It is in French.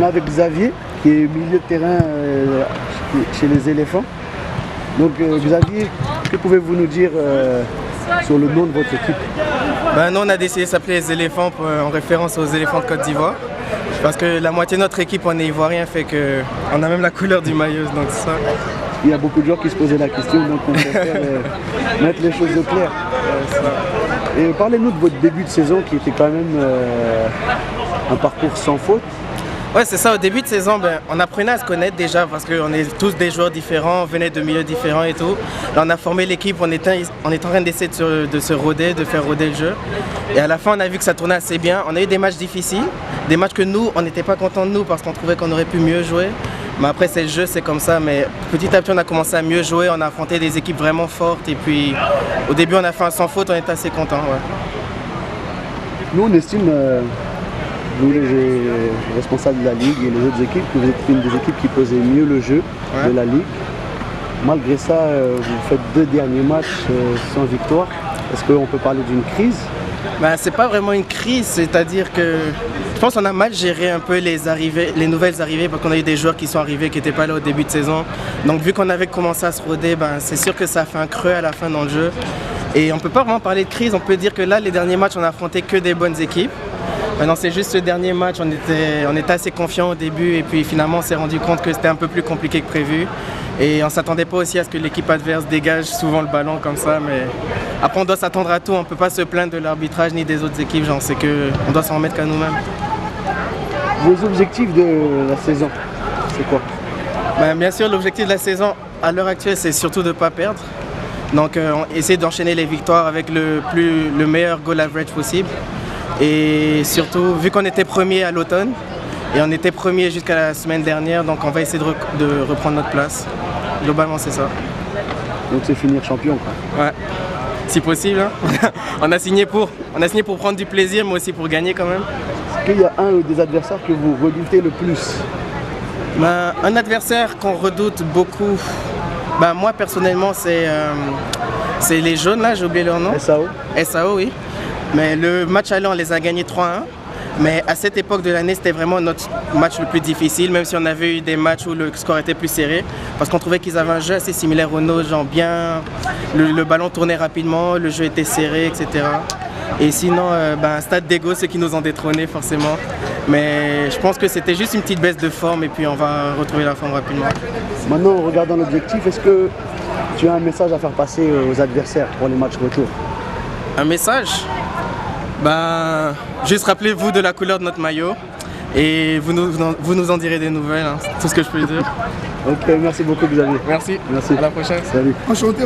On est avec Xavier, qui est milieu de terrain chez les éléphants. Donc Xavier, que pouvez-vous nous dire sur le nom de votre équipe? Nous, on a décidé de s'appeler les éléphants en référence aux éléphants de Côte d'Ivoire. Parce que la moitié de notre équipe, on est ivoirien, fait qu'on a même la couleur du maillot, donc c'est ça. Il y a beaucoup de gens qui se posaient la question, donc on préfère mettre les choses au clair. Et parlez-nous de votre début de saison qui était quand même un parcours sans faute. Ouais, c'est ça. Au début de saison, on apprenait à se connaître déjà parce qu'on est tous des joueurs différents, on venait de milieux différents et tout. Là, on a formé l'équipe, on est en train d'essayer de se roder, de faire roder le jeu. Et à la fin, on a vu que ça tournait assez bien. On a eu des matchs difficiles, des matchs que nous, on n'était pas contents de nous parce qu'on trouvait qu'on aurait pu mieux jouer. Mais après, c'est le jeu, c'est comme ça. Mais petit à petit, on a commencé à mieux jouer, on a affronté des équipes vraiment fortes. Et puis, au début, on a fait un sans faute, on était assez contents. Ouais. Nous, on estime... vous, les responsables de la Ligue et les autres équipes, vous êtes une des équipes qui posait mieux le jeu de la Ligue. Malgré ça, vous faites 2 derniers matchs sans victoire. Est-ce qu'on peut parler d'une crise? C'est pas vraiment une crise, c'est-à-dire que je pense qu'on a mal géré un peu les nouvelles arrivées parce qu'on a eu des joueurs qui sont arrivés qui n'étaient pas là au début de saison. Donc vu qu'on avait commencé à se roder, c'est sûr que ça a fait un creux à la fin dans le jeu. Et on peut pas vraiment parler de crise, on peut dire que là, les derniers matchs, on a affronté que des bonnes équipes. Maintenant, c'est juste ce dernier match, on était assez confiants au début et puis finalement on s'est rendu compte que c'était un peu plus compliqué que prévu. Et on ne s'attendait pas aussi à ce que l'équipe adverse dégage souvent le ballon comme ça. Mais après, on doit s'attendre à tout, on ne peut pas se plaindre de l'arbitrage ni des autres équipes, c'est qu'on doit s'en remettre qu'à nous-mêmes. Vos objectifs de la saison, c'est quoi? Bien sûr, l'objectif de la saison à l'heure actuelle, c'est surtout de ne pas perdre. Donc on essaie d'enchaîner les victoires avec le meilleur goal average possible. Et surtout, vu qu'on était premier à l'automne, et on était premier jusqu'à la semaine dernière, donc on va essayer de reprendre notre place. Globalement, c'est ça. Donc c'est finir champion, quoi. Ouais, si possible. Hein. on a signé pour prendre du plaisir, mais aussi pour gagner quand même. Est-ce qu'il y a un des adversaires que vous redoutez le plus? Un adversaire qu'on redoute beaucoup, moi personnellement, c'est les jaunes là, j'ai oublié leur nom. SAO. SAO, oui. Mais le match aller, on les a gagnés 3-1. Mais à cette époque de l'année, c'était vraiment notre match le plus difficile, même si on avait eu des matchs où le score était plus serré. Parce qu'on trouvait qu'ils avaient un jeu assez similaire au nôtre, le ballon tournait rapidement, le jeu était serré, etc. Et sinon, Stade d'Ego, ceux qui nous ont détrônés forcément. Mais je pense que c'était juste une petite baisse de forme et puis on va retrouver la forme rapidement. Maintenant, en regardant l'objectif, est-ce que tu as un message à faire passer aux adversaires pour les matchs retour? Un message? Juste rappelez-vous de la couleur de notre maillot et vous nous en direz des nouvelles, hein. C'est tout ce que je peux dire. Ok, merci beaucoup Xavier. Merci. Merci. À la prochaine. Salut. Enchanté.